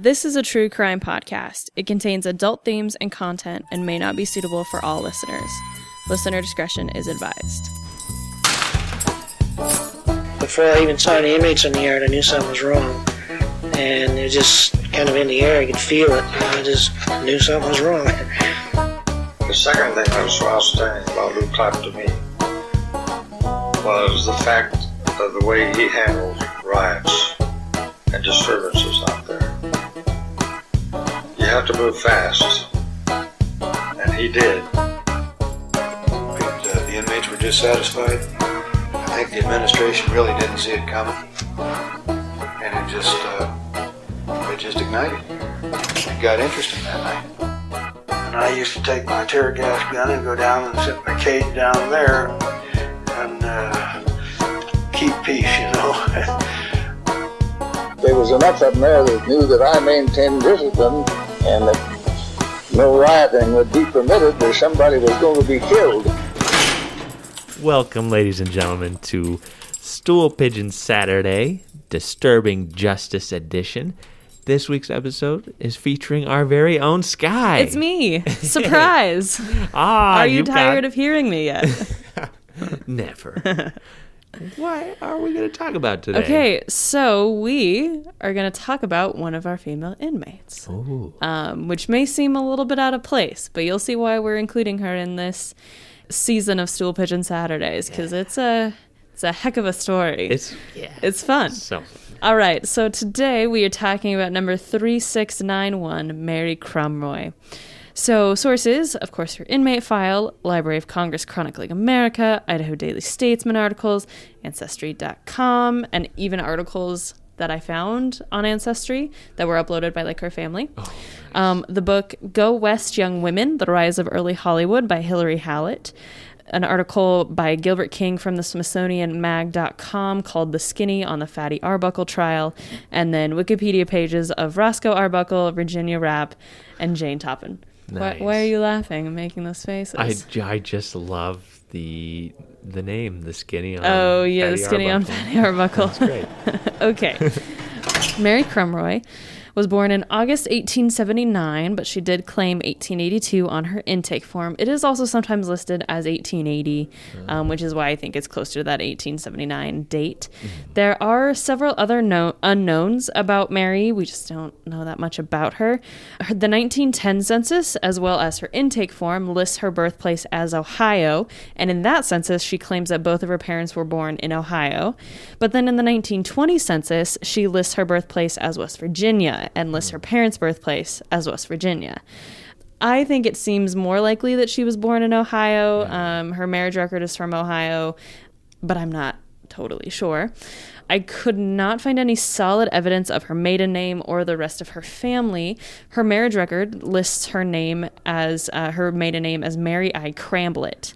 This is a true crime podcast. It contains adult themes and content and may not be suitable for all listeners. Listener discretion is advised. Before I even saw any inmates in the yard, I knew something was wrong. And it was just kind of in the air. I could feel it. And I just knew something was wrong. The second thing that was so outstanding about Lou Clapp to me was the fact of the way he handled riots and disturbances out there. You have to move fast, and he did. The inmates were dissatisfied. I think the administration really didn't see it coming, and it just ignited. It got interesting that night. And I used to take my tear gas gun and go down and sit in my cage down there and keep peace, you know. There was enough of them there that knew that I maintained discipline and that no rioting would be permitted or somebody was going to be killed. Welcome, ladies and gentlemen, to Stool Pigeon Saturday, Disturbing Justice Edition. This week's episode is featuring our very own Skye. It's me. Surprise. Are you tired of hearing me yet? Never. What are we going to talk about today? Okay, so we are going to talk about one of our female inmates, which may seem a little bit out of place, but you'll see why we're including her in this season of Stool Pigeon Saturdays, because it's a heck of a story. It's fun. So. All right, so today we are talking about number 3691, Mary Crumroy. So sources, of course, her inmate file, Library of Congress Chronicling America, Idaho Daily Statesman articles, Ancestry.com, and even articles that I found on Ancestry that were uploaded by her family. The book Go West Young Women, The Rise of Early Hollywood by Hillary Hallett. An article by Gilbert King from the SmithsonianMag.com called The Skinny on the Fatty Arbuckle Trial, and then Wikipedia pages of Roscoe Arbuckle, Virginia Rapp, and Jane Toppin. Nice. Why are you laughing and making those faces? I just love the name, The Skinny on The Skinny on Fatty Arbuckle. That's great. Okay. Mary Crumroy was born in August 1879, but she did claim 1882 on her intake form. It is also sometimes listed as 1880, which is why I think it's closer to that 1879 date. There are several other unknowns about Mary. We just don't know that much about her. The 1910 census, as well as her intake form, lists her birthplace as Ohio, and in that census, she claims that both of her parents were born in Ohio. But then in the 1920 census, she lists her birthplace as West Virginia, and lists her parents' birthplace as West Virginia. I think it seems more likely that she was born in Ohio. Her marriage record is from Ohio, but I'm not totally sure. I could not find any solid evidence of her maiden name or the rest of her family. Her marriage record lists her name as her maiden name as Mary I. Cramblett.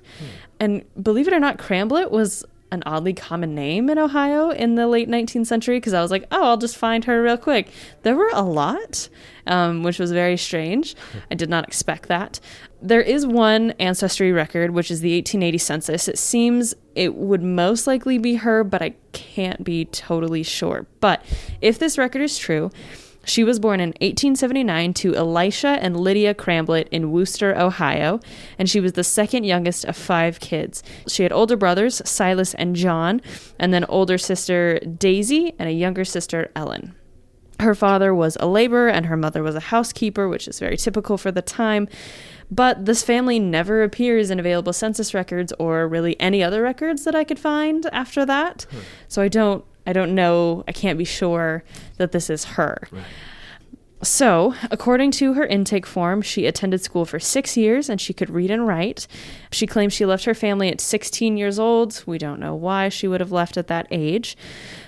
And believe it or not, Cramblett was an oddly common name in Ohio in the late 19th century, because I was like, I'll just find her real quick. There were a lot, which was very strange. I did not expect that. There is one ancestry record, which is the 1880 census. It seems it would most likely be her, but I can't be totally sure. But if this record is true, she was born in 1879 to Elisha and Lydia Cramblett in Wooster, Ohio, and she was the second youngest of 5 kids. She had older brothers, Silas and John, and then older sister Daisy and a younger sister, Ellen. Her father was a laborer and her mother was a housekeeper, which is very typical for the time. But this family never appears in available census records or really any other records that I could find after that. So I don't know, I can't be sure that this is her. Right. So, according to her intake form, she attended school for 6 years and she could read and write. She claims she left her family at 16 years old. We don't know why she would have left at that age.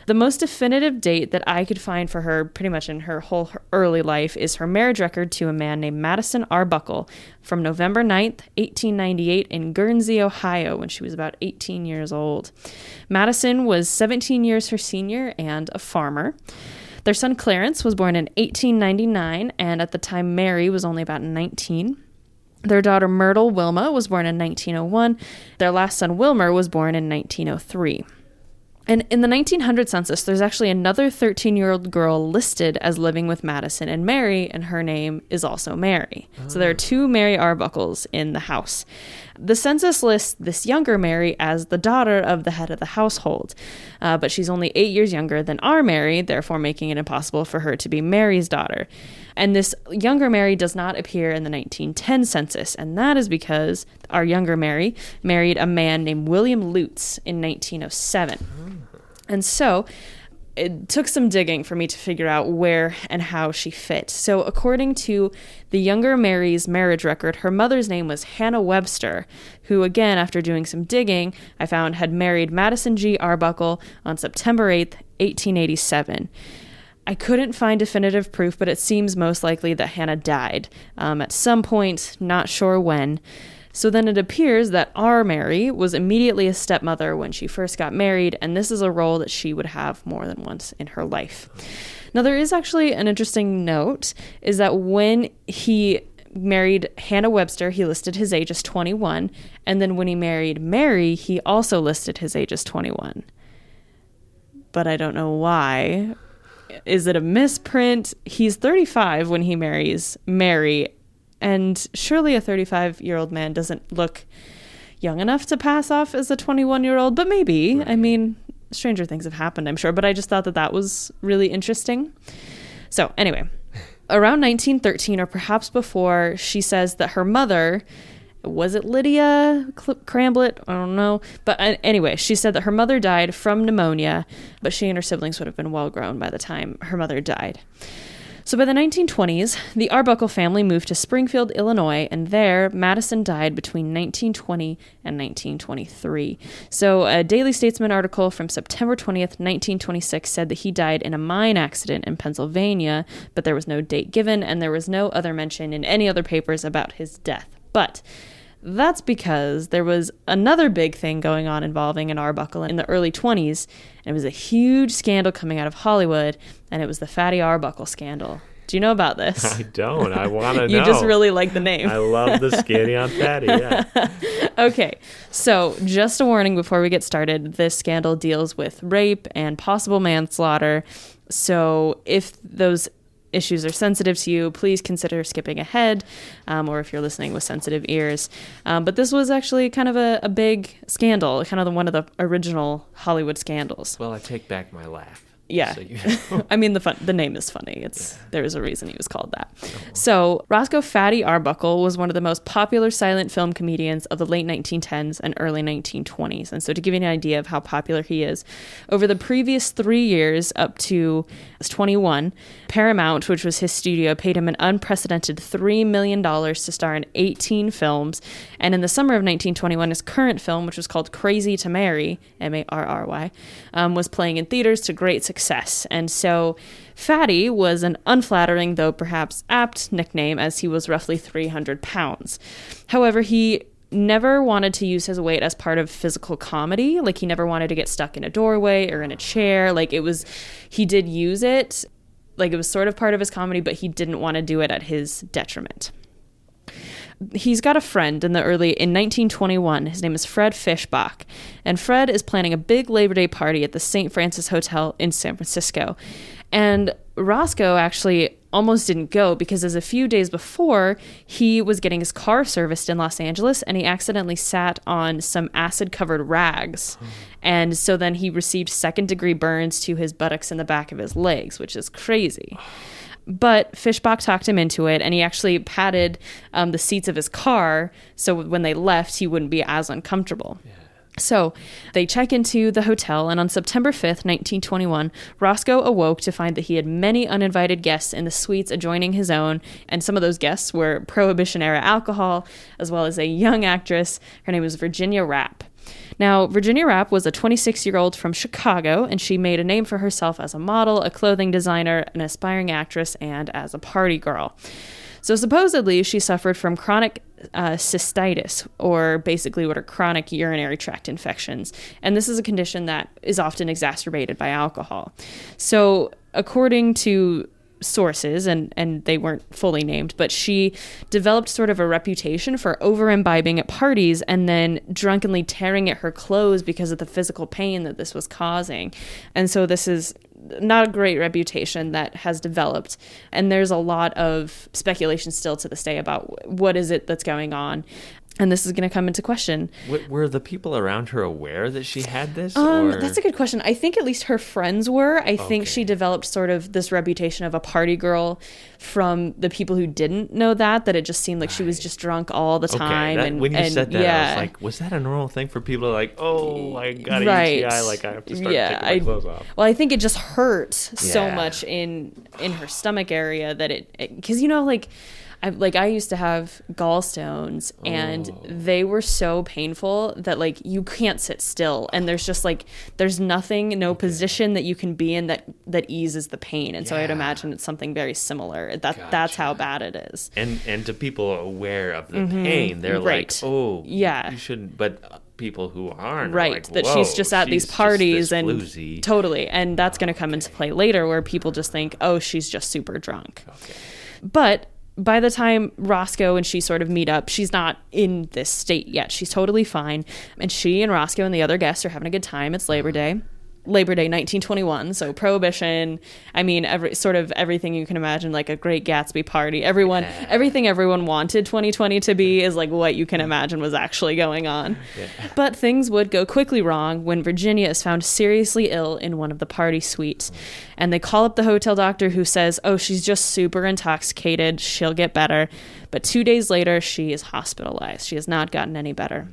The most definitive date that I could find for her, pretty much in her whole early life, is her marriage record to a man named Madison Arbuckle from November 9th, 1898 in Guernsey, Ohio, when she was about 18 years old. Madison was 17 years her senior and a farmer. Their son Clarence was born in 1899, and at the time Mary was only about 19. Their daughter Myrtle Wilma was born in 1901. Their last son Wilmer was born in 1903. And in the 1900 census, there's actually another 13-year-old girl listed as living with Madison and Mary, and her name is also Mary. So there are 2 Mary Arbuckles in the house. The census lists this younger Mary as the daughter of the head of the household, but she's only 8 years younger than our Mary, therefore making it impossible for her to be Mary's daughter. And this younger Mary does not appear in the 1910 census, and that is because our younger Mary married a man named William Lutz in 1907. And so it took some digging for me to figure out where and how she fit. So according to the younger Mary's marriage record, her mother's name was Hannah Webster, who, again, after doing some digging, I found had married Madison G. Arbuckle on September 8th, 1887. I couldn't find definitive proof, but it seems most likely that Hannah died at some point, not sure when. So then it appears that our Mary was immediately a stepmother when she first got married, and this is a role that she would have more than once in her life. Now, there is actually an interesting note, is that when he married Hannah Webster, he listed his age as 21, and then when he married Mary, he also listed his age as 21. But I don't know why. Is it a misprint? He's 35 when he marries Mary, and surely a 35-year-old man doesn't look young enough to pass off as a 21-year-old, but maybe. Right. I mean, stranger things have happened, I'm sure, but I just thought that that was really interesting. So anyway, around 1913 or perhaps before, she says that her mother, was it Lydia Cramblett? I don't know. But anyway, she said that her mother died from pneumonia, but she and her siblings would have been well grown by the time her mother died. So by the 1920s, the Arbuckle family moved to Springfield, Illinois, and there, Madison died between 1920 and 1923. So a Daily Statesman article from September 20th, 1926 said that he died in a mine accident in Pennsylvania, but there was no date given, and there was no other mention in any other papers about his death. But that's because there was another big thing going on involving an Arbuckle in the early 20s, and it was a huge scandal coming out of Hollywood, and it was the Fatty Arbuckle scandal. Do you know about this? I don't. I want to know. You just really like the name. I love the skinny on Fatty, yeah. Okay, so just a warning before we get started, this scandal deals with rape and possible manslaughter, so if those issues are sensitive to you, please consider skipping ahead, or if you're listening with sensitive ears. But this was actually kind of a big scandal, kind of one of the original Hollywood scandals. Well, I take back my laugh. Yeah. So you know. I mean, the name is funny. There is a reason he was called that. So Roscoe Fatty Arbuckle was one of the most popular silent film comedians of the late 1910s and early 1920s. And so to give you an idea of how popular he is, over the previous 3 years up to 21, Paramount, which was his studio, paid him an unprecedented $3 million to star in 18 films. And in the summer of 1921, his current film, which was called Crazy to Marry, Marry, was playing in theaters to great success. And so Fatty was an unflattering, though perhaps apt nickname, as he was roughly 300 pounds. However, he never wanted to use his weight as part of physical comedy. Like, he never wanted to get stuck in a doorway or in a chair. He did use it, like it was sort of part of his comedy, but he didn't want to do it at his detriment. He's got a friend in 1921. His name is Fred Fishbach. And Fred is planning a big Labor Day party at the St. Francis Hotel in San Francisco. And Roscoe actually almost didn't go because as a few days before, he was getting his car serviced in Los Angeles and he accidentally sat on some acid-covered rags. And so then he received second-degree burns to his buttocks and the back of his legs, which is crazy. But Fishbach talked him into it, and he actually padded the seats of his car so when they left, he wouldn't be as uncomfortable. Yeah. So they check into the hotel, and on September 5th, 1921, Roscoe awoke to find that he had many uninvited guests in the suites adjoining his own, and some of those guests were Prohibition-era alcohol, as well as a young actress. Her name was Virginia Rapp. Now, Virginia Rapp was a 26-year-old from Chicago, and she made a name for herself as a model, a clothing designer, an aspiring actress, and as a party girl. So supposedly, she suffered from chronic cystitis, or basically what are chronic urinary tract infections. And this is a condition that is often exacerbated by alcohol. So according to sources, and they weren't fully named, but she developed sort of a reputation for over-imbibing at parties and then drunkenly tearing at her clothes because of the physical pain that this was causing. And so this is not a great reputation that has developed. And there's a lot of speculation still to this day about what is it that's going on. And this is going to come into question. Were the people around her aware that she had this? Or? That's a good question. I think at least her friends were. I think she developed sort of this reputation of a party girl from the people who didn't know that it just seemed like she was just drunk all the time. Okay. When you said that, yeah. I was like, was that a normal thing for people to like, oh, I got a UTI, like I have to start taking my clothes off? Well, I think it just hurt so much in her stomach area that because I used to have gallstones and they were so painful that like you can't sit still, and there's just like there's nothing, no position that you can be in that eases the pain. And so I'd imagine it's something very similar. That's how bad it is. And to people aware of the pain, they're like, oh, you shouldn't. But people who aren't are like, that she's just at these parties and floozy. Totally, and that's going to come into play later where people just think, oh, she's just super drunk. But by the time Roscoe and she sort of meet up, she's not in this state yet. She's totally fine. And she and Roscoe and the other guests are having a good time. It's Labor Day 1921. So Prohibition. I mean, everything you can imagine, like a Great Gatsby party. Everything everyone wanted 2020 to be is like what you can imagine was actually going on. But things would go quickly wrong when Virginia is found seriously ill in one of the party suites. And they call up the hotel doctor, who says, oh, she's just super intoxicated. She'll get better. But 2 days later, she is hospitalized. She has not gotten any better.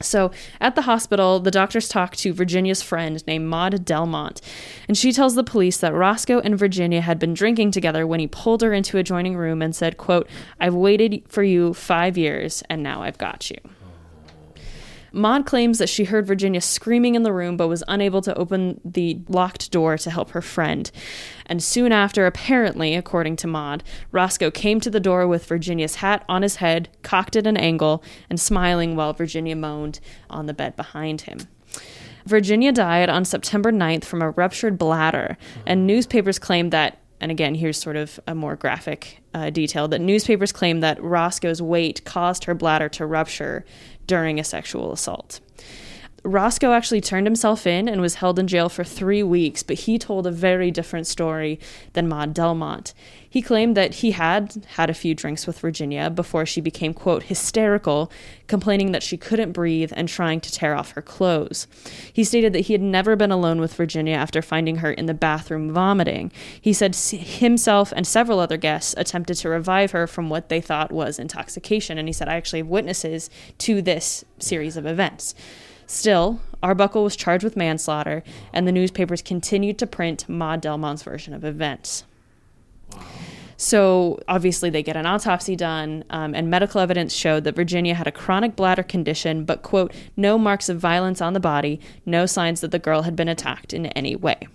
So at the hospital, the doctors talk to Virginia's friend named Maud Delmont, and she tells the police that Roscoe and Virginia had been drinking together when he pulled her into an adjoining room and said, quote, I've waited for you 5 years, and now I've got you. Maud claims that she heard Virginia screaming in the room but was unable to open the locked door to help her friend. And soon after, apparently, according to Maud, Roscoe came to the door with Virginia's hat on his head, cocked at an angle, and smiling while Virginia moaned on the bed behind him. Virginia died on September 9th from a ruptured bladder, and newspapers claimed that, and again, here's sort of a more graphic detail, that newspapers claim that Roscoe's weight caused her bladder to rupture during a sexual assault. Roscoe actually turned himself in and was held in jail for 3 weeks, but he told a very different story than Maud Delmont. He claimed that he had a few drinks with Virginia before she became, quote, hysterical, complaining that she couldn't breathe and trying to tear off her clothes. He stated that he had never been alone with Virginia after finding her in the bathroom vomiting. He said himself and several other guests attempted to revive her from what they thought was intoxication, and he said, I actually have witnesses to this series of events. Still, Arbuckle was charged with manslaughter, and the newspapers continued to print Maud Delmont's version of events. Wow. So, obviously, they get an autopsy done, and medical evidence showed that Virginia had a chronic bladder condition, but, quote, no marks of violence on the body, no signs that the girl had been attacked in any way.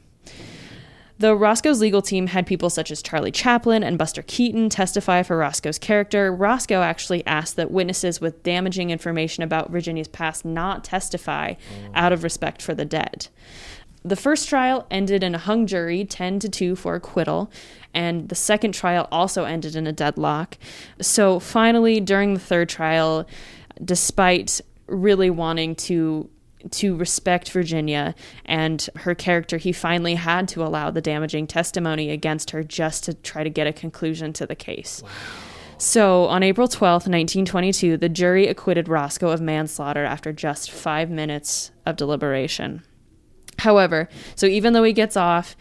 Though Roscoe's legal team had people such as Charlie Chaplin and Buster Keaton testify for Roscoe's character, Roscoe actually asked that witnesses with damaging information about Virginia's past not testify out of respect for the dead. The first trial ended in a hung jury, 10-2 for acquittal, and the second trial also ended in a deadlock. So finally, during the third trial, despite really wanting to respect Virginia and her character, he finally had to allow the damaging testimony against her just to try to get a conclusion to the case. Wow. So on April 12th, 1922, the jury acquitted Roscoe of manslaughter after just 5 minutes of deliberation. However, so even though he gets off,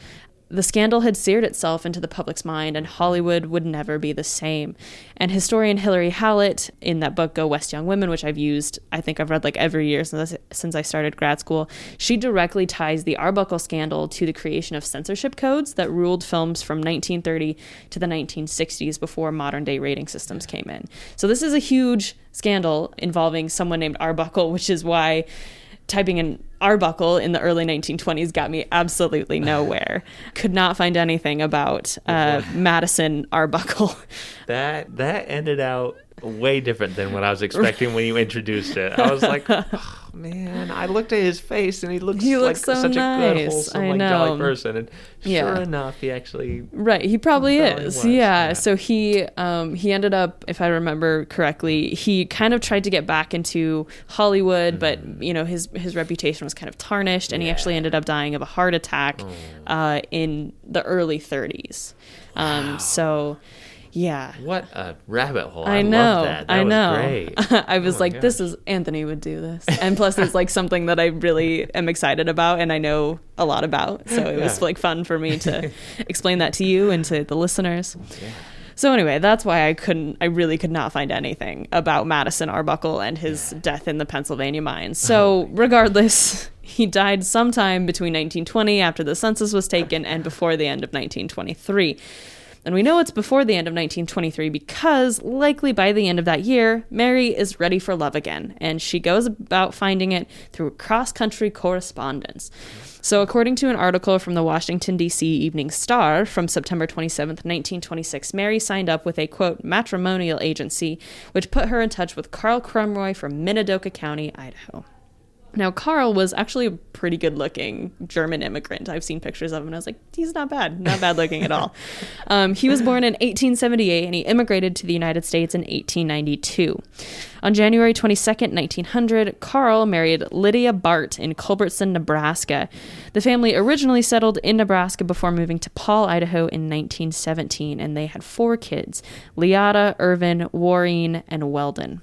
the scandal had seared itself into the public's mind, and Hollywood would never be the same. And historian Hilary Hallett, in that book, Go West Young Women, which I've read like every year since I started grad school, she directly ties the Arbuckle scandal to the creation of censorship codes that ruled films from 1930 to the 1960s before modern-day rating systems came in. So this is a huge scandal involving someone named Arbuckle, which is why typing in Arbuckle in the early 1920s got me absolutely nowhere. Could not find anything about Madison Arbuckle. That ended out way different than what I was expecting when you introduced it. I was like, oh, man, I looked at his face and he looks like so such nice. a good, wholesome, jolly person. And sure enough, he actually... Right, he probably is. was. Yeah. So he ended up, if I remember correctly, he kind of tried to get back into Hollywood, but, his reputation was kind of tarnished, and he actually ended up dying of a heart attack in the early 30s. So... Yeah. What a rabbit hole. I know. Love that. That was great. I was like, this is, Anthony would do this. And plus it's like something that I really am excited about and I know a lot about. So it was like fun for me to explain that to you and to the listeners. Yeah. So anyway, that's why I really could not find anything about Madison Arbuckle and his death in the Pennsylvania mines. So regardless, he died sometime between 1920 after the census was taken and before the end of 1923. And we know it's before the end of 1923 because likely by the end of that year, Mary is ready for love again, and she goes about finding it through cross-country correspondence. So according to an article from the Washington, D.C. Evening Star from September 27th, 1926, Mary signed up with a, quote, matrimonial agency, which put her in touch with Carl Crumroy from Minidoka County, Idaho. Now, Carl was actually a pretty good-looking German immigrant. I've seen pictures of him, and I was like, he's not bad looking at all. He was born in 1878, and he immigrated to the United States in 1892. On January 22nd, 1900, Carl married Lydia Bart in Culbertson, Nebraska. The family originally settled in Nebraska before moving to Paul, Idaho in 1917, and they had 4 kids, Leata, Irvin, Warren, and Weldon.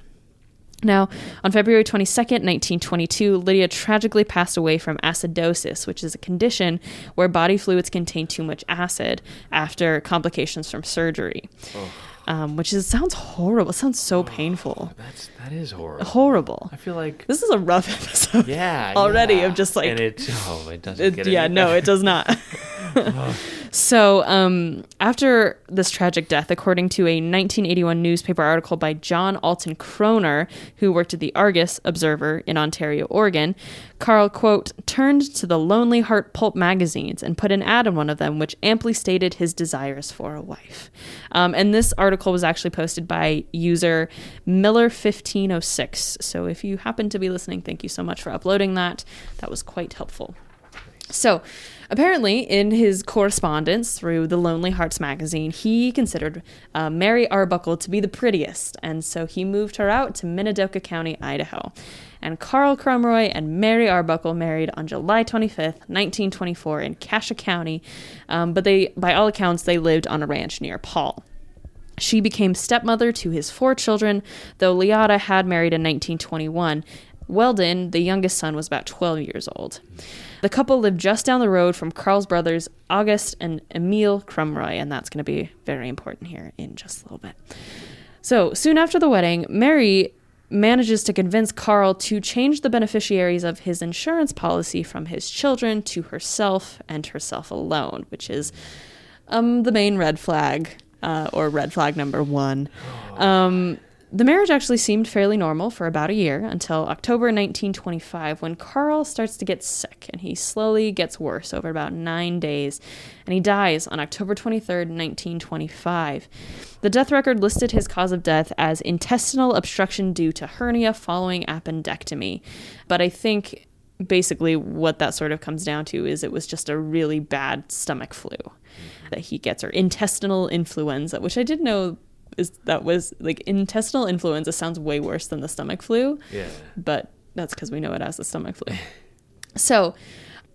Now, on February 22nd, 1922, Lydia tragically passed away from acidosis, which is a condition where body fluids contain too much acid after complications from surgery. Which sounds horrible. It sounds so painful. That is horrible. Horrible. I feel like this is a rough episode. Yeah. Already of just like. And it doesn't get yeah, no, it does not. So after this tragic death, according to a 1981 newspaper article by John Alton Kroner, who worked at the Argus Observer in Ontario, Oregon, Carl, quote, turned to the Lonely Heart pulp magazines and put an ad in one of them which amply stated his desires for a wife. And this article was actually posted by user Miller1506. So if you happen to be listening, thank you so much for uploading that. That was quite helpful. So apparently in his correspondence through the Lonely Hearts magazine, he considered Mary Arbuckle to be the prettiest. And so he moved her out to Minidoka County, Idaho. And Carl Crumroy and Mary Arbuckle married on July 25th, 1924 in Cassia County. But by all accounts, they lived on a ranch near Paul. She became stepmother to his 4 children, though Leata had married in 1921. Weldon, the youngest son, was about 12 years old. The couple lived just down the road from Carl's brothers, August and Emil Crumroy, and that's going to be very important here in just a little bit. So, soon after the wedding, Mary manages to convince Carl to change the beneficiaries of his insurance policy from his children to herself and herself alone, which is the main red flag, or red flag number 1. The marriage actually seemed fairly normal for about a year until October 1925 when Carl starts to get sick and he slowly gets worse over about 9 days and he dies on October 23rd, 1925. The death record listed his cause of death as intestinal obstruction due to hernia following appendectomy. But I think basically what that sort of comes down to is it was just a really bad stomach flu that he gets, or intestinal influenza, which I didn't know that was like intestinal influenza sounds way worse than the stomach flu. Yeah. But that's because we know it as the stomach flu. So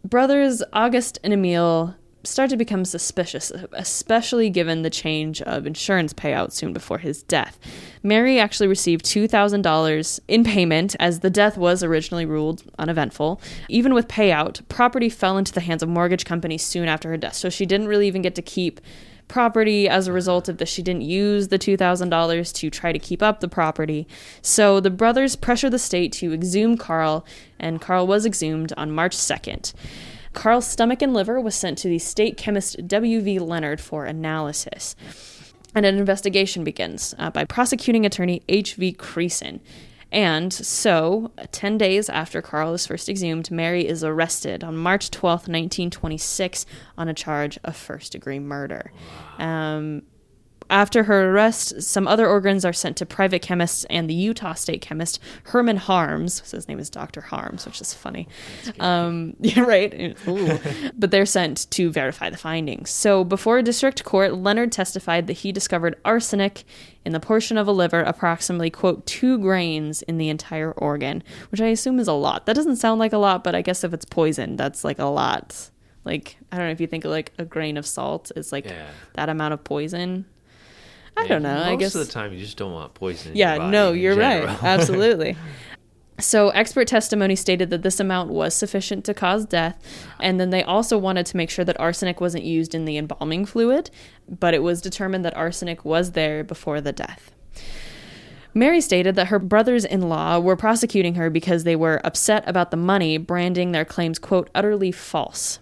brothers August and Emil start to become suspicious, especially given the change of insurance payout soon before his death. Mary actually received $2,000 in payment as the death was originally ruled uneventful. Even with payout, property fell into the hands of mortgage companies soon after her death. So she didn't really even get to keep property as a result of this. She didn't use the $2,000 to try to keep up the property. So the brothers pressured the state to exhume Carl, and Carl was exhumed on March 2nd. Carl's stomach and liver was sent to the state chemist W.V. Leonard for analysis. And an investigation begins by prosecuting attorney H.V. Creason. And so, 10 days after Carl is first exhumed, Mary is arrested on March 12th, 1926, on a charge of first-degree murder. After her arrest, some other organs are sent to private chemists and the Utah state chemist Herman Harms. So his name is Dr. Harms, which is funny. Yeah, right. Ooh. But they're sent to verify the findings. So before a district court, Leonard testified that he discovered arsenic in the portion of a liver, approximately, quote, 2 grains in the entire organ, which I assume is a lot. That doesn't sound like a lot, but I guess if it's poison, that's like a lot. Like, I don't know if you think of like a grain of salt is like that amount of poison. I don't know. I guess most of the time you just don't want poison. Yeah, in your body no, in you're general. right. Absolutely. So expert testimony stated that this amount was sufficient to cause death. And then they also wanted to make sure that arsenic wasn't used in the embalming fluid, but it was determined that arsenic was there before the death. Mary stated that her brothers-in-law were prosecuting her because they were upset about the money, branding their claims, quote, utterly false.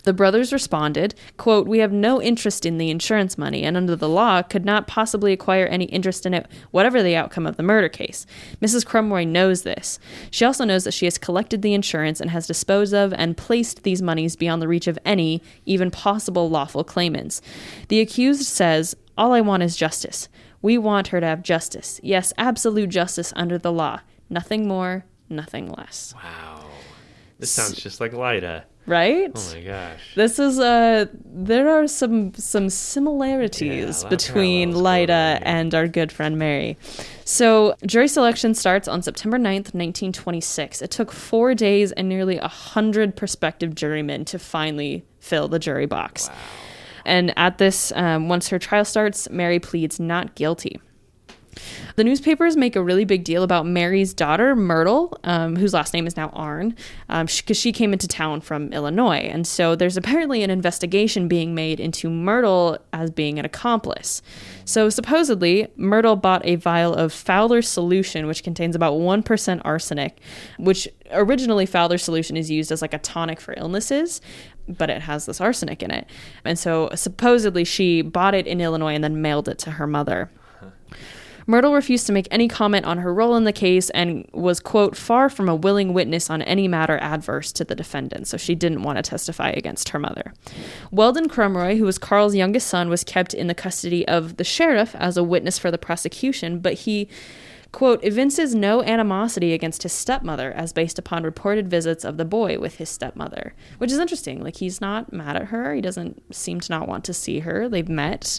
The brothers responded, quote, we have no interest in the insurance money and under the law could not possibly acquire any interest in it, whatever the outcome of the murder case. Mrs. Crumroy knows this. She also knows that she has collected the insurance and has disposed of and placed these monies beyond the reach of any, even possible lawful claimants. The accused says, all I want is justice. We want her to have justice. Yes, absolute justice under the law. Nothing more, nothing less. Wow. This sounds just like Lida. Right? Oh my gosh. This is there are some similarities between Lida and our good friend Mary. So jury selection starts on September 9th, 1926. It took 4 days and nearly 100 prospective jurymen to finally fill the jury box. Wow. And at this, once her trial starts, Mary pleads not guilty. The newspapers make a really big deal about Mary's daughter, Myrtle, whose last name is now Arn, because she came into town from Illinois. And so there's apparently an investigation being made into Myrtle as being an accomplice. So supposedly, Myrtle bought a vial of Fowler's solution, which contains about 1% arsenic, which originally Fowler's solution is used as like a tonic for illnesses, but it has this arsenic in it. And so supposedly she bought it in Illinois and then mailed it to her mother. Myrtle refused to make any comment on her role in the case and was, quote, far from a willing witness on any matter adverse to the defendant, so she didn't want to testify against her mother. Weldon Crumroy, who was Carl's youngest son, was kept in the custody of the sheriff as a witness for the prosecution, but he, quote, evinces no animosity against his stepmother as based upon reported visits of the boy with his stepmother, which is interesting. Like, he's not mad at her. He doesn't seem to not want to see her. They've met,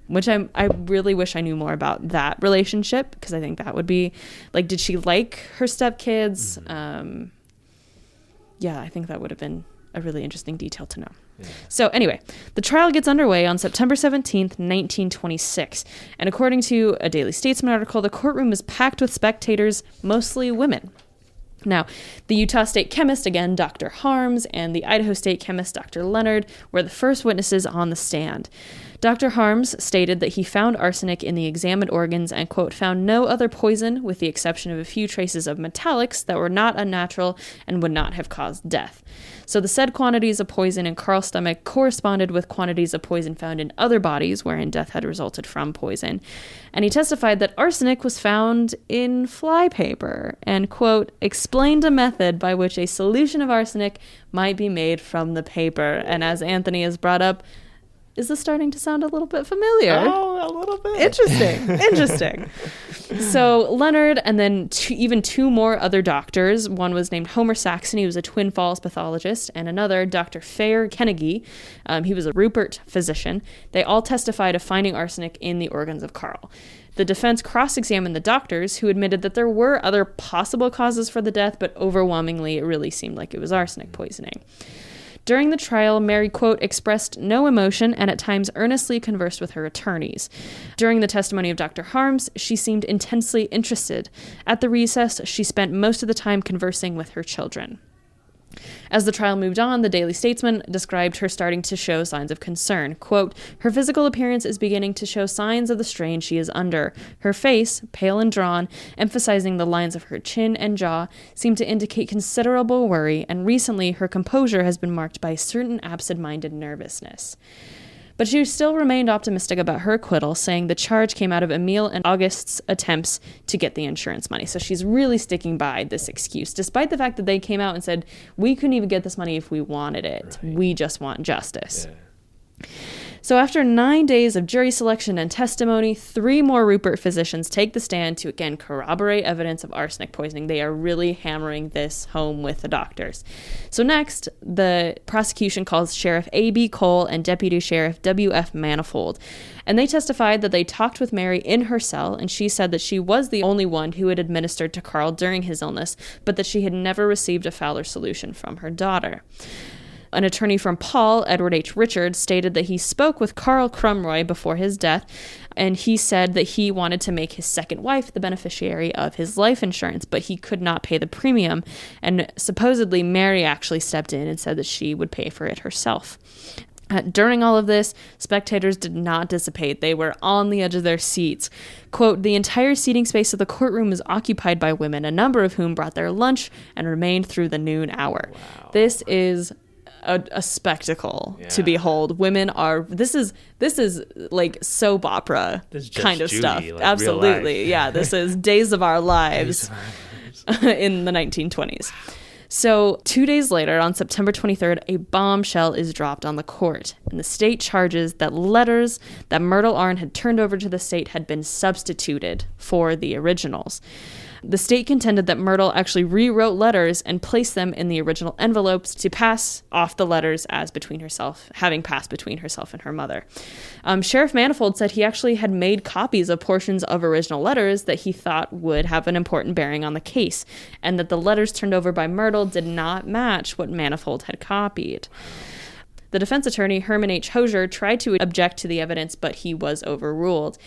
which I really wish I knew more about that relationship, because I think that would be, like, did she like her stepkids? Yeah, I think that would have been a really interesting detail to know. Yeah. So anyway, the trial gets underway on September 17th, 1926. And according to a Daily Statesman article, the courtroom is packed with spectators, mostly women. Now, the Utah State chemist, again, Dr. Harms, and the Idaho State chemist, Dr. Leonard, were the first witnesses on the stand. Dr. Harms stated that he found arsenic in the examined organs and, quote, found no other poison with the exception of a few traces of metallics that were not unnatural and would not have caused death. So the said quantities of poison in Carl's stomach corresponded with quantities of poison found in other bodies wherein death had resulted from poison. And he testified that arsenic was found in flypaper and, quote, explained a method by which a solution of arsenic might be made from the paper. And as Anthony has brought up, is this starting to sound a little bit familiar? Oh, a little bit. Interesting. So Leonard and then even two more other doctors. One was named Homer Saxon. He was a Twin Falls pathologist. And another, Dr. Fair Kennedy. He was a Rupert physician. They all testified of finding arsenic in the organs of Carl. The defense cross-examined the doctors, who admitted that there were other possible causes for the death, but overwhelmingly it really seemed like it was arsenic poisoning. During the trial, Mary, quote, expressed no emotion and at times earnestly conversed with her attorneys. During the testimony of Dr. Harms, she seemed intensely interested. At the recess, she spent most of the time conversing with her children. As the trial moved on, the Daily Statesman described her starting to show signs of concern. Quote, her physical appearance is beginning to show signs of the strain she is under. Her face, pale and drawn, emphasizing the lines of her chin and jaw, seemed to indicate considerable worry, and recently her composure has been marked by a certain absent-minded nervousness. But she still remained optimistic about her acquittal, saying the charge came out of Emile and August's attempts to get the insurance money. So she's really sticking by this excuse, despite the fact that they came out and said, we couldn't even get this money if we wanted it. Right. We just want justice. Yeah. So after 9 days of jury selection and testimony, 3 more Rupert physicians take the stand to again corroborate evidence of arsenic poisoning. They are really hammering this home with the doctors. So next, the prosecution calls Sheriff A.B. Cole and Deputy Sheriff W.F. Manifold. And they testified that they talked with Mary in her cell, and she said that she was the only one who had administered to Carl during his illness, but that she had never received a Fowler solution from her daughter. An attorney from Paul, Edward H. Richards, stated that he spoke with Carl Crumroy before his death, and he said that he wanted to make his second wife the beneficiary of his life insurance, but he could not pay the premium, and supposedly Mary actually stepped in and said that she would pay for it herself. During all of this, spectators did not dissipate. They were on the edge of their seats. Quote, the entire seating space of the courtroom was occupied by women, a number of whom brought their lunch and remained through the noon hour. Wow. This is a spectacle to behold. Women are, this is like soap opera kind of Judy, stuff. Like absolutely. Yeah, this is Days of Our Lives in the 1920s. So 2 days later, on September 23rd, a bombshell is dropped on the court, and the state charges that letters that Myrtle Arnn had turned over to the state had been substituted for the originals. The state contended that Myrtle actually rewrote letters and placed them in the original envelopes to pass off the letters as having passed between herself and her mother. Sheriff Manifold said he actually had made copies of portions of original letters that he thought would have an important bearing on the case, and that the letters turned over by Myrtle did not match what Manifold had copied. The defense attorney, Herman H. Hosier, tried to object to the evidence, but he was overruled.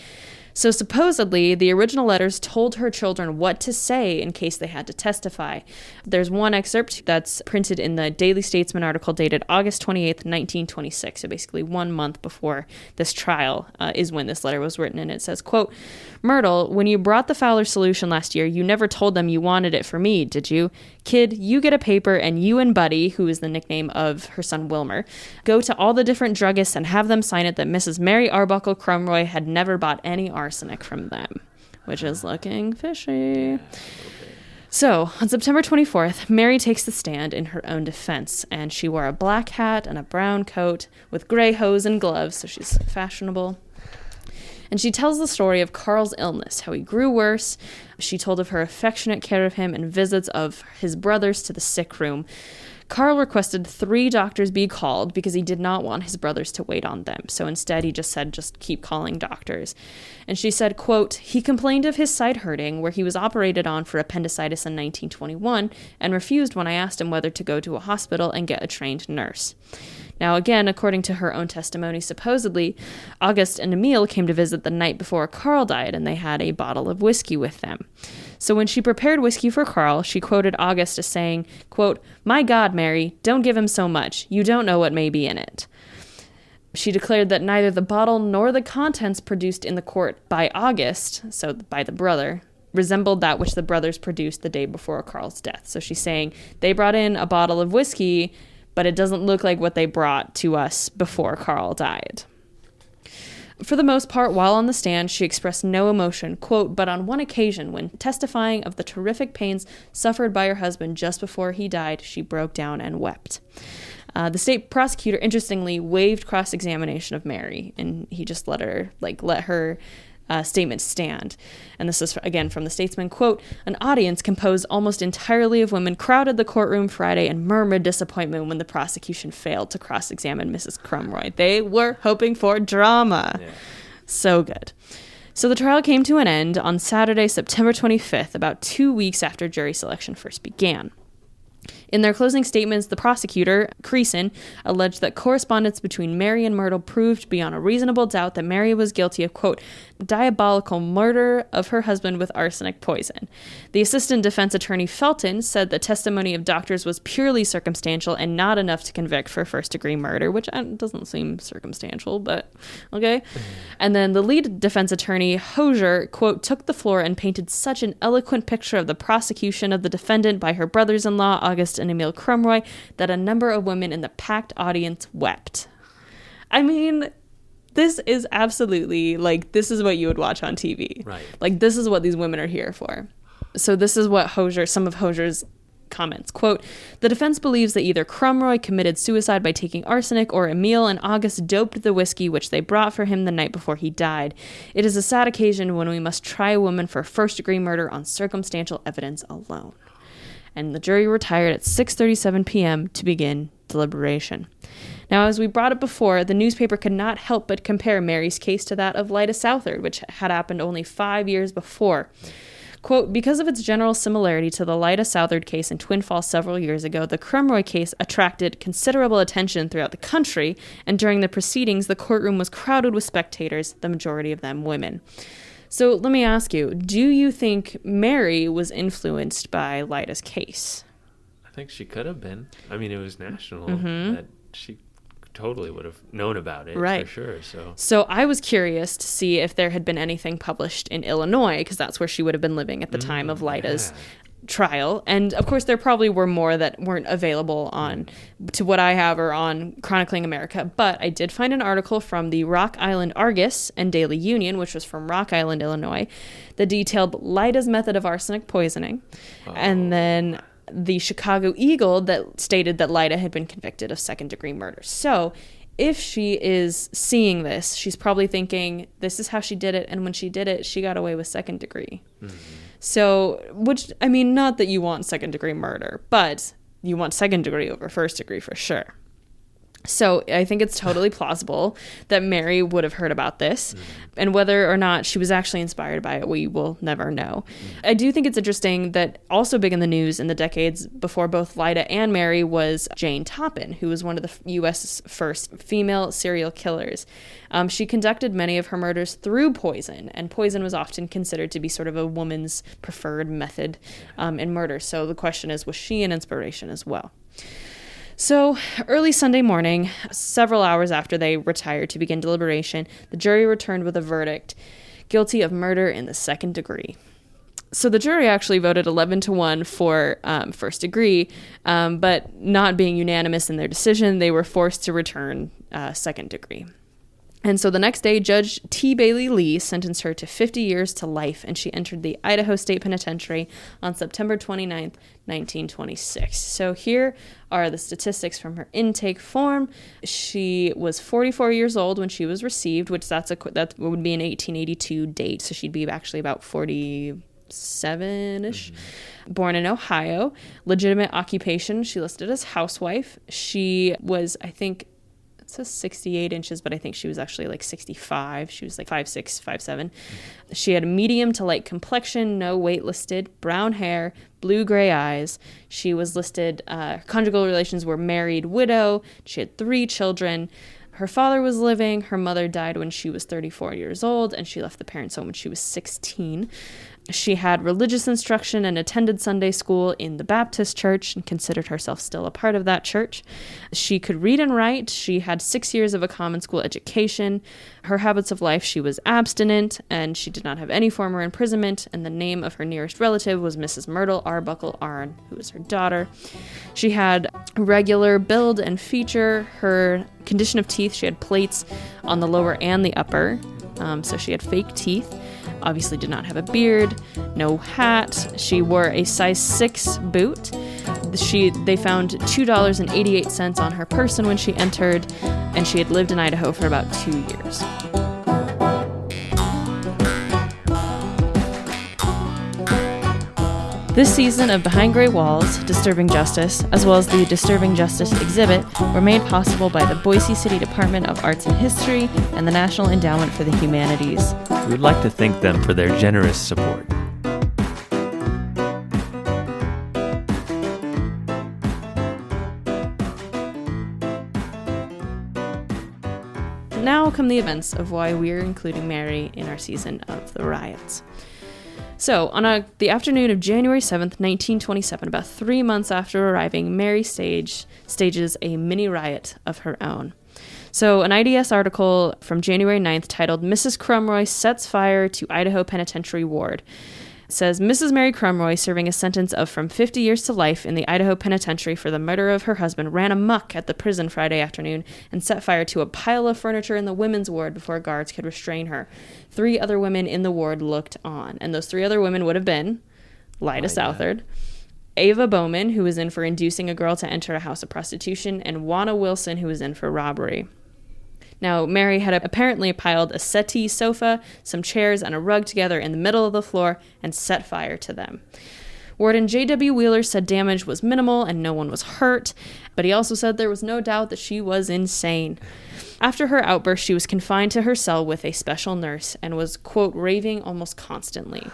So supposedly, the original letters told her children what to say in case they had to testify. There's one excerpt that's printed in the Daily Statesman article dated August 28th, 1926. So basically 1 month before this trial is when this letter was written. And it says, quote, Myrtle, when you brought the Fowler solution last year, you never told them you wanted it for me, did you? Kid, you get a paper and you and Buddy, who is the nickname of her son Wilmer, go to all the different druggists and have them sign it that Mrs. Mary Arbuckle Crumroy had never bought any arsenic from them, which is looking fishy. So, on September 24th, Mary takes the stand in her own defense, and she wore a black hat and a brown coat with gray hose and gloves, so she's fashionable. And she tells the story of Carl's illness, how he grew worse. She told of her affectionate care of him and visits of his brothers to the sick room. Carl requested 3 doctors be called because he did not want his brothers to wait on them. So instead, he just said, just keep calling doctors. And she said, quote, he complained of his side hurting, where he was operated on for appendicitis in 1921, and refused when I asked him whether to go to a hospital and get a trained nurse. Now, again, according to her own testimony, supposedly, August and Emil came to visit the night before Carl died, and they had a bottle of whiskey with them. So when she prepared whiskey for Carl, she quoted August as saying, quote, my God, Mary, don't give him so much. You don't know what may be in it. She declared that neither the bottle nor the contents produced in the court by August, so by the brother, resembled that which the brothers produced the day before Carl's death. So she's saying they brought in a bottle of whiskey, but it doesn't look like what they brought to us before Carl died. For the most part, while on the stand, she expressed no emotion, quote, but on one occasion, when testifying of the terrific pains suffered by her husband just before he died, she broke down and wept. The state prosecutor, interestingly, waived cross-examination of Mary, and he just let her statement stand. And this is, again, from the Statesman, quote, an audience composed almost entirely of women crowded the courtroom Friday and murmured disappointment when the prosecution failed to cross-examine Mrs. Crumroy. They were hoping for drama. Yeah. So good. So the trial came to an end on Saturday, September 25th, about 2 weeks after jury selection first began. In their closing statements, the prosecutor, Creason, alleged that correspondence between Mary and Myrtle proved beyond a reasonable doubt that Mary was guilty of, quote, diabolical murder of her husband with arsenic poison. The assistant defense attorney Felton said the testimony of doctors was purely circumstantial and not enough to convict for first-degree murder, which doesn't seem circumstantial, but okay. And then the lead defense attorney, Hosier, quote, took the floor and painted such an eloquent picture of the prosecution of the defendant by her brothers-in-law, August and Emil Crumroy, that a number of women in the packed audience wept. I mean, this is absolutely, this is what you would watch on TV. Right. This is what these women are here for. So this is what some of Hosier's comments, quote, "The defense believes that either Crumroy committed suicide by taking arsenic or Emil and August doped the whiskey which they brought for him the night before he died. It is a sad occasion when we must try a woman for first-degree murder on circumstantial evidence alone." And the jury retired at 6:37 p.m. to begin deliberation. Now, as we brought up before, the newspaper could not help but compare Mary's case to that of Lyda Southard, which had happened only 5 years before. Quote, "Because of its general similarity to the Lyda Southard case in Twin Falls several years ago, the Crumroy case attracted considerable attention throughout the country, and during the proceedings, the courtroom was crowded with spectators, the majority of them women." So let me ask you, do you think Mary was influenced by Lyda's case? I think she could have been. I mean, it was national. Mm-hmm. That she totally would have known about it, right, for sure. So I was curious to see if there had been anything published in Illinois, because that's where she would have been living at the time of Lyda's trial. And of course, there probably were more that weren't available to what I have or on Chronicling America. But I did find an article from the Rock Island Argus and Daily Union, which was from Rock Island, Illinois, that detailed Lyda's method of arsenic poisoning. And then the Chicago Eagle that stated that Lyda had been convicted of second-degree murder. So if she is seeing this, she's probably thinking, this is how she did it, and when she did it, she got away with second degree. Mm-hmm. So, which, I mean, not that you want second-degree murder, but you want second degree over first degree for sure. So I think it's totally plausible that Mary would have heard about this, and whether or not she was actually inspired by it, we will never know. I do think it's interesting that also big in the news in the decades before both Lyda and Mary was Jane Toppin, who was one of the U.S.'s first female serial killers. She conducted many of her murders through poison, and poison was often considered to be sort of a woman's preferred method in murder. So the question is, was she an inspiration as well? So, early Sunday morning, several hours after they retired to begin deliberation, the jury returned with a verdict, guilty of murder in the second degree. So the jury actually voted 11-1 for first degree, but not being unanimous in their decision, they were forced to return second degree. And so the next day, Judge T. Bailey Lee sentenced her to 50 years to life, and she entered the Idaho State Penitentiary on September 29th, 1926. So here are the statistics from her intake form. She was 44 years old when she was received, which that would be an 1882 date, so she'd be actually about 47-ish. Mm-hmm. Born in Ohio. Legitimate occupation, she listed as housewife. She was, I think, it says 68 inches, but I think she was actually like 65. She was like 5'6", 5'7". She had a medium to light complexion, no weight listed, brown hair, blue-gray eyes. She was listed, conjugal relations were married widow. She had 3 children. Her father was living. Her mother died when she was 34 years old, and she left the parents' home when she was 16. She had religious instruction and attended Sunday school in the Baptist church and considered herself still a part of that church. She could read and write. She had 6 years of a common school education. Her habits of life, she was abstinent, and she did not have any former imprisonment, and the name of her nearest relative was Mrs. Myrtle Arbuckle Arn, who was her daughter. She had regular build and feature. Her condition of teeth, she had plates on the lower and the upper, so she had fake teeth. Obviously did not have a beard, no hat. She wore a size 6 boot. They found $2.88 on her person when she entered, and she had lived in Idaho for about 2 years. This season of Behind Gray Walls, Disturbing Justice, as well as the Disturbing Justice exhibit, were made possible by the Boise City Department of Arts and History and the National Endowment for the Humanities. We would like to thank them for their generous support. Now come the events of why we're including Mary in our season of the riots. So, on the afternoon of January 7th, 1927, about 3 months after arriving, Mary stages a mini-riot of her own. So, an IDS article from January 9th titled, "Mrs. Crumroy Sets Fire to Idaho Penitentiary Ward." It says, Mrs. Mary Crumroy, serving a sentence of from 50 years to life in the Idaho Penitentiary for the murder of her husband, ran amok at the prison Friday afternoon and set fire to a pile of furniture in the women's ward before guards could restrain her. 3 other women in the ward looked on, and those 3 other women would have been Lyda Southard, Ava Bowman, who was in for inducing a girl to enter a house of prostitution, and Juana Wilson, who was in for robbery. Now, Mary had apparently piled a settee sofa, some chairs, and a rug together in the middle of the floor and set fire to them. Warden J.W. Wheeler said damage was minimal and no one was hurt, but he also said there was no doubt that she was insane. After her outburst, she was confined to her cell with a special nurse and was, quote, raving almost constantly.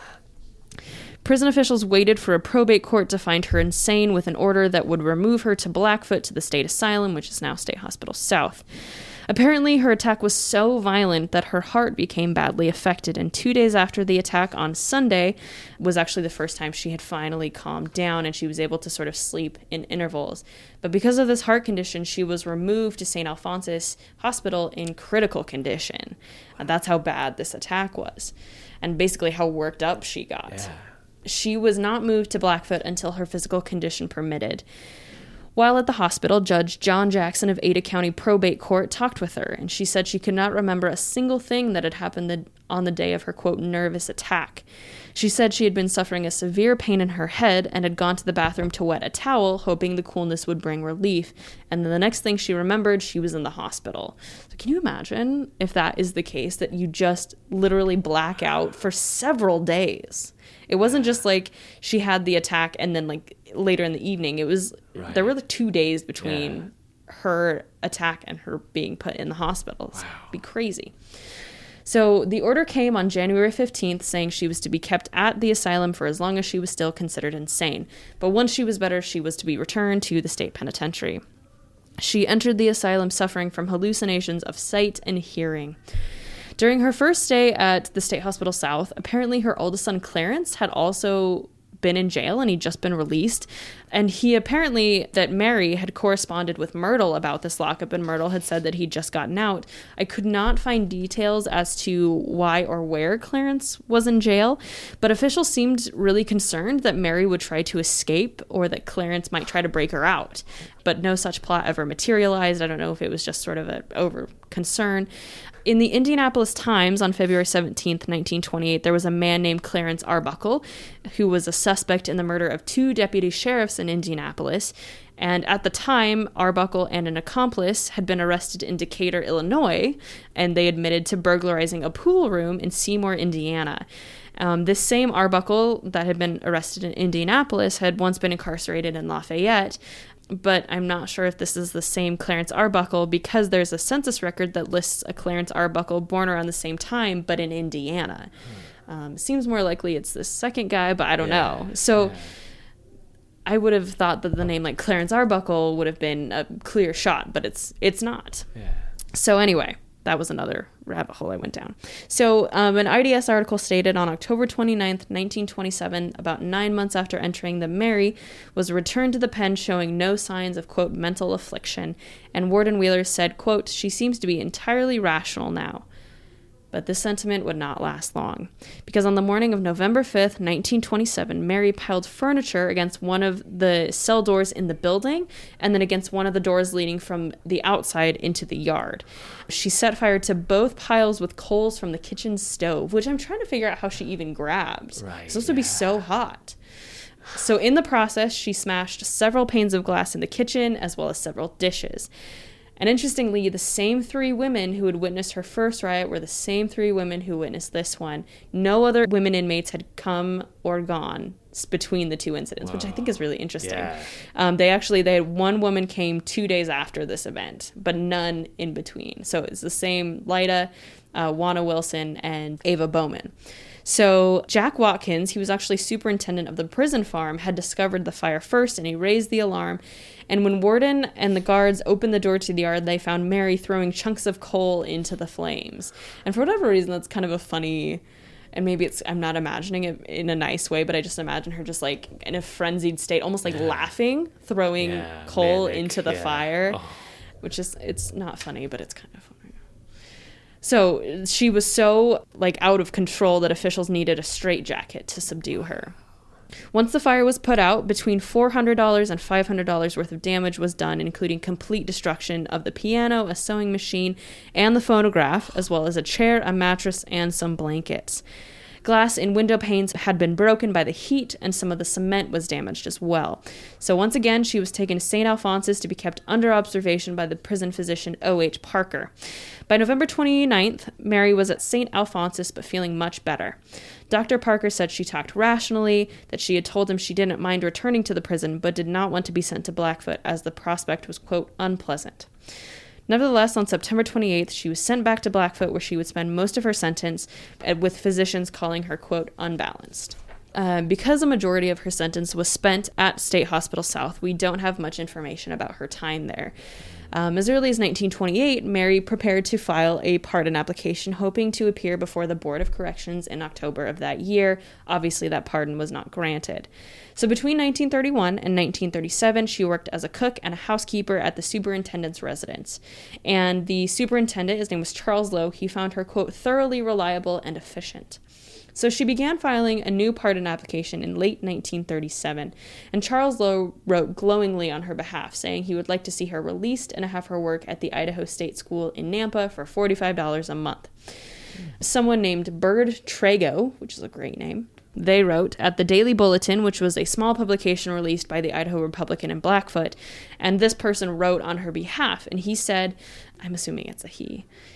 Prison officials waited for a probate court to find her insane with an order that would remove her to Blackfoot to the state asylum, which is now State Hospital South. Apparently, her attack was so violent that her heart became badly affected, and 2 days after the attack on Sunday was actually the first time she had finally calmed down and she was able to sort of sleep in intervals. But because of this heart condition, she was removed to St. Alphonsus Hospital in critical condition. And that's how bad this attack was, and basically how worked up she got. Yeah. She was not moved to Blackfoot until her physical condition permitted. While at the hospital, Judge John Jackson of Ada County Probate Court talked with her, and she said she could not remember a single thing that had happened on the day of her, quote, nervous attack. She said she had been suffering a severe pain in her head and had gone to the bathroom to wet a towel, hoping the coolness would bring relief. And then the next thing she remembered, she was in the hospital. So can you imagine if that is the case, that you just literally black out for several days? It wasn't just like she had the attack and then like later in the evening. It was, there were like 2 days between her attack and her being put in the hospital. It'd be crazy. So the order came on January 15th saying she was to be kept at the asylum for as long as she was still considered insane. But once she was better, she was to be returned to the state penitentiary. She entered the asylum suffering from hallucinations of sight and hearing. During her first stay at the State Hospital South, apparently her oldest son Clarence had also been in jail and he'd just been released. And he apparently, that Mary had corresponded with Myrtle about this lockup, and Myrtle had said that he'd just gotten out. I could not find details as to why or where Clarence was in jail, but officials seemed really concerned that Mary would try to escape or that Clarence might try to break her out. But no such plot ever materialized. I don't know if it was just sort of an over concern. In the Indianapolis Times on February 17th, 1928, there was a man named Clarence Arbuckle who was a suspect in the murder of 2 deputy sheriffs in Indianapolis. And at the time, Arbuckle and an accomplice had been arrested in Decatur, Illinois, and they admitted to burglarizing a pool room in Seymour, Indiana. This same Arbuckle that had been arrested in Indianapolis had once been incarcerated in Lafayette, but I'm not sure if this is the same Clarence Arbuckle because there's a census record that lists a Clarence Arbuckle born around the same time, but in Indiana. Seems more likely it's this second guy, but I don't know. So I would have thought that the name like Clarence Arbuckle would have been a clear shot, but it's not. Yeah. So anyway, that was another rabbit hole I went down. So an IDS article stated on October 29th, 1927, about 9 months after entering, that Mary was returned to the pen showing no signs of, quote, mental affliction. And Warden Wheeler said, quote, she seems to be entirely rational now. But this sentiment would not last long, because on the morning of November 5th, 1927, Mary piled furniture against one of the cell doors in the building and then against one of the doors leading from the outside into the yard. She set fire to both piles with coals from the kitchen stove, which I'm trying to figure out how she even grabs. Right, it's supposed to be so hot. So in the process, she smashed several panes of glass in the kitchen as well as several dishes. And interestingly, the same 3 women who had witnessed her first riot were the same 3 women who witnessed this one. No other women inmates had come or gone between the 2 incidents, which I think is really interesting. Yeah. They had one woman came 2 days after this event, but none in between. So it's the same Lyda, Juana Wilson, and Ava Bowman. So Jack Watkins, he was actually superintendent of the prison farm, had discovered the fire first, and he raised the alarm. And when Warden and the guards opened the door to the yard, they found Mary throwing chunks of coal into the flames. And for whatever reason, that's kind of a funny, and maybe I'm not imagining it in a nice way, but I just imagine her just like in a frenzied state, almost like laughing, throwing coal into the fire, which is, it's not funny, but it's kind of funny. So she was so like out of control that officials needed a straitjacket to subdue her. Once the fire was put out, between $400 and $500 worth of damage was done, including complete destruction of the piano, a sewing machine, and the phonograph, as well as a chair, a mattress, and some blankets. Glass in window panes had been broken by the heat, and some of the cement was damaged as well. So once again, she was taken to St. Alphonsus to be kept under observation by the prison physician O.H. Parker. By November 29th, Mary was at St. Alphonsus but feeling much better. Dr. Parker said she talked rationally, that she had told him she didn't mind returning to the prison but did not want to be sent to Blackfoot as the prospect was, quote, unpleasant. Nevertheless, on September 28th, she was sent back to Blackfoot where she would spend most of her sentence, with physicians calling her, quote, unbalanced. Because a majority of her sentence was spent at State Hospital South, we don't have much information about her time there. As early as 1928, Mary prepared to file a pardon application, hoping to appear before the Board of Corrections in October of that year. Obviously, that pardon was not granted. So between 1931 and 1937, she worked as a cook and a housekeeper at the superintendent's residence. And the superintendent, his name was Charles Lowe, he found her, quote, thoroughly reliable and efficient. So she began filing a new pardon application in late 1937, and Charles Lowe wrote glowingly on her behalf, saying he would like to see her released and have her work at the Idaho State School in Nampa for $45 a month. Someone named Bird Trago, which is a great name, they wrote at the Daily Bulletin, which was a small publication released by the Idaho Republican in Blackfoot, and this person wrote on her behalf, and he said, I'm assuming it's a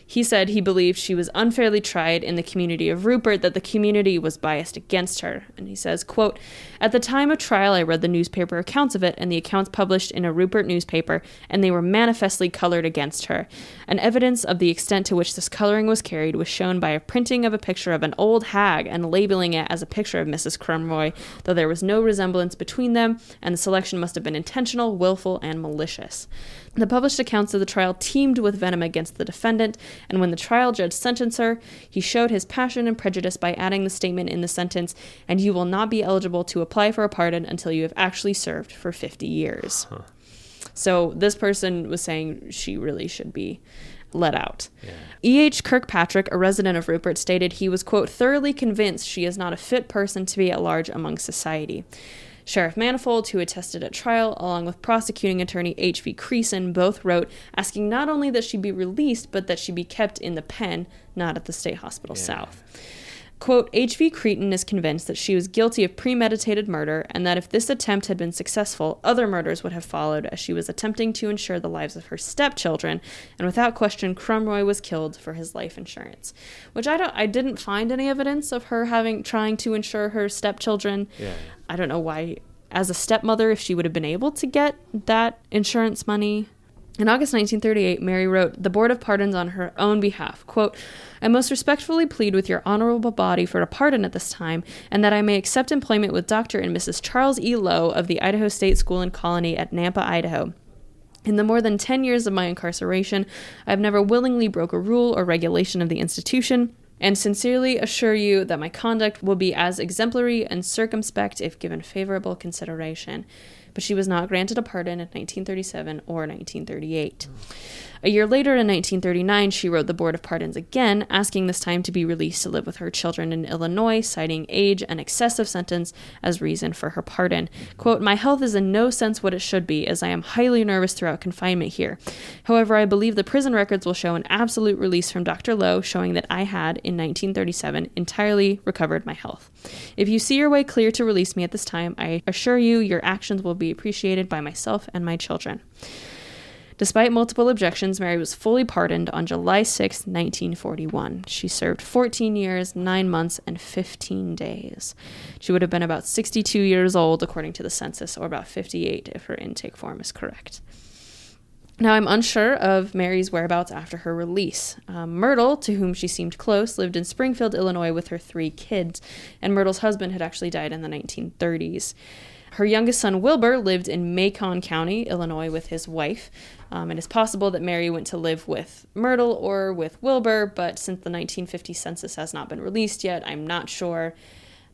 he said he believed she was unfairly tried in the community of Rupert, that the community was biased against her. And he says, quote, at the time of trial, I read the newspaper accounts of it and the accounts published in a Rupert newspaper, and they were manifestly colored against her. And evidence of the extent to which this coloring was carried was shown by a printing of a picture of an old hag and labeling it as a picture of Mrs. Crumroy, though there was no resemblance between them, and the selection must have been intentional, willful, and malicious. The published accounts of the trial teemed with venom against the defendant, and when the trial judge sentenced her, he showed his passion and prejudice by adding the statement in the sentence, and you will not be eligible to apply for a pardon until you have actually served for 50 years. Huh. So this person was saying she really should be let out. Yeah. E.H. Kirkpatrick, a resident of Rupert, stated he was, quote, thoroughly convinced she is not a fit person to be at large among society. Sheriff Manifold, who attested at trial, along with prosecuting attorney H.V. Creason, both wrote asking not only that she be released, but that she be kept in the pen, not at the State Hospital South. Quote, H.V. Creaton is convinced that she was guilty of premeditated murder and that if this attempt had been successful, other murders would have followed as she was attempting to ensure the lives of her stepchildren, and without question, Crumroy was killed for his life insurance. Which I didn't find any evidence of her trying to insure her stepchildren. Yeah. I don't know why, as a stepmother, if she would have been able to get that insurance money. In August 1938, Mary wrote the Board of Pardons on her own behalf, quote, I most respectfully plead with your honorable body for a pardon at this time, and that I may accept employment with Dr. and Mrs. Charles E. Lowe of the Idaho State School and Colony at Nampa, Idaho. In the more than 10 years of my incarceration, I have never willingly broke a rule or regulation of the institution, and sincerely assure you that my conduct will be as exemplary and circumspect if given favorable consideration. But she was not granted a pardon in 1937 or 1938. A year later, in 1939, she wrote the Board of Pardons again, asking this time to be released to live with her children in Illinois, citing age and excessive sentence as reason for her pardon. Quote, my health is in no sense what it should be, as I am highly nervous throughout confinement here. However, I believe the prison records will show an absolute release from Dr. Lowe, showing that I had, in 1937, entirely recovered my health. If you see your way clear to release me at this time, I assure you your actions will be appreciated by myself and my children. Despite multiple objections, Mary was fully pardoned on July 6, 1941. She served 14 years, 9 months, and 15 days. She would have been about 62 years old, according to the census, or about 58 if her intake form is correct. Now, I'm unsure of Mary's whereabouts after her release. Myrtle, to whom she seemed close, lived in Springfield, Illinois with her 3 kids, and Myrtle's husband had actually died in the 1930s. Her youngest son, Wilbur, lived in Macon County, Illinois, with his wife. It is possible that Mary went to live with Myrtle or with Wilbur, but since the 1950 census has not been released yet, I'm not sure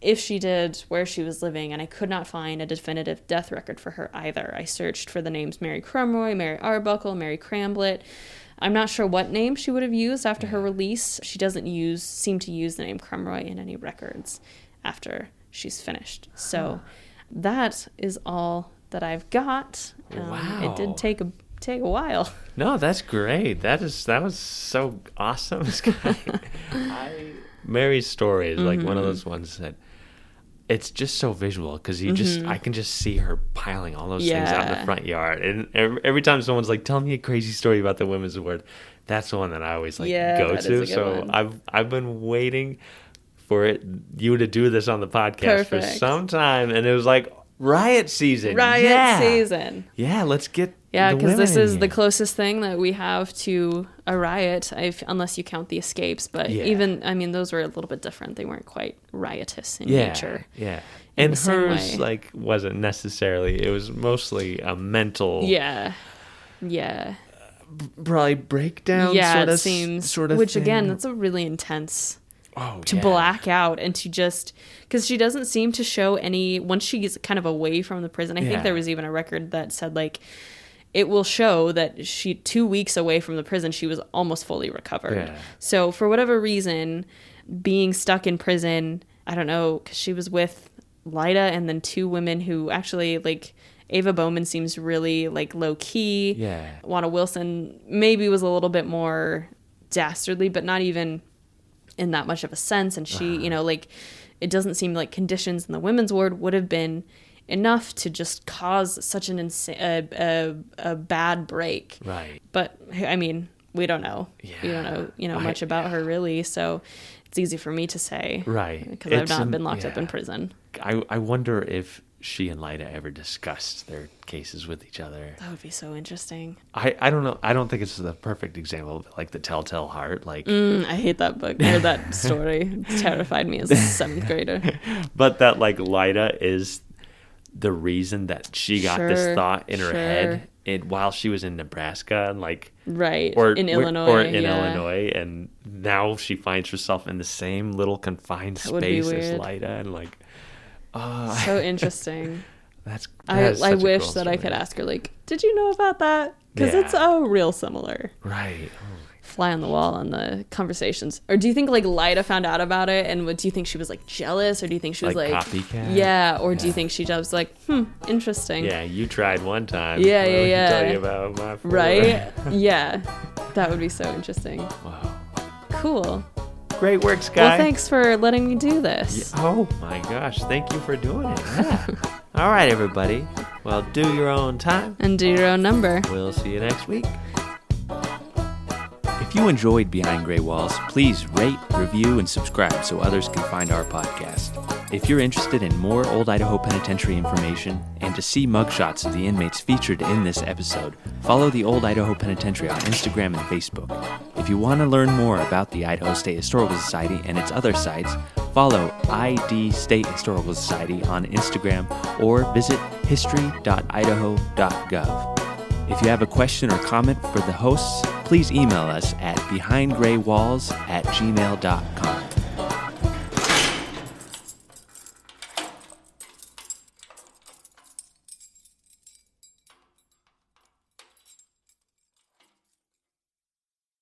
if she did, where she was living, and I could not find a definitive death record for her either. I searched for the names Mary Crumroy, Mary Arbuckle, Mary Cramblett. I'm not sure what name she would have used after her release. She doesn't seem to use the name Crumroy in any records after she's finished. So that is all that I've got. Wow. It did take a while. No, that's great. That was so awesome, Skye. Mary's story is like one of those ones that it's just so visual because I can just see her piling all those things out in the front yard. And every time someone's like, tell me a crazy story about the women's award, that's the one that I always like go to. So one. I've been waiting for you to do this on the podcast for some time, and it was like riot season. Season. Yeah, let's get because this is the closest thing that we have to a riot, unless you count the escapes. But even, I mean, those were a little bit different. They weren't quite riotous in nature. Yeah, and hers like wasn't necessarily. It was mostly a mental. Yeah. Probably breakdown. Yeah, it seems. Sort of. Which thing. again, that's a really intense. To black out and to just because she doesn't seem to show any once she's kind of away from the prison. I think there was even a record that said like it will show that 2 weeks away from the prison she was almost fully recovered. So for whatever reason, being stuck in prison, I don't know, because she was with Lyda and then two women who actually like Ava Bowman seems really like low key. Juana Wilson maybe was a little bit more dastardly, but not even in that much of a sense. And she, you know, like it doesn't seem like conditions in the women's ward would have been enough to just cause such an a bad break. Right. But I mean, we don't know. We don't know, much about her really. So it's easy for me to say. Right. Because I've not been locked up in prison. I wonder if she and Lyda ever discussed their cases with each other. That would be so interesting. I don't know. I don't think it's the perfect example of like the Telltale Heart. Like I hate that book or that story. It terrified me as a 7th grader. But that like Lyda is the reason that she got this thought in her head while she was in Nebraska and like in Illinois, and now she finds herself in the same little confined space as Lyda, and like so interesting. I wish cool that I could ask her like, did you know about that? Because it's real similar. Right. Fly on the wall on the conversations. Or do you think like Lyda found out about it and do you think she was like jealous, or do you think she was like copycat? Yeah, or do you think she was like, interesting. Yeah, you tried one time. Yeah. Tell you about my four. Right? Yeah. That would be so interesting. Wow. Cool. Great work, Skye. Well, thanks for letting me do this. Oh my gosh, thank you for doing it. Yeah. All right, everybody. Well, do your own time. And do your own number. We'll see you next week. If you enjoyed Behind Gray Walls, please rate, review, and subscribe so others can find our podcast. If you're interested in more Old Idaho Penitentiary information and to see mugshots of the inmates featured in this episode, follow the Old Idaho Penitentiary on Instagram and Facebook. If you want to learn more about the Idaho State Historical Society and its other sites, follow ID State Historical Society on Instagram or visit history.idaho.gov. If you have a question or comment for the hosts, please email us at behindgraywalls@gmail.com.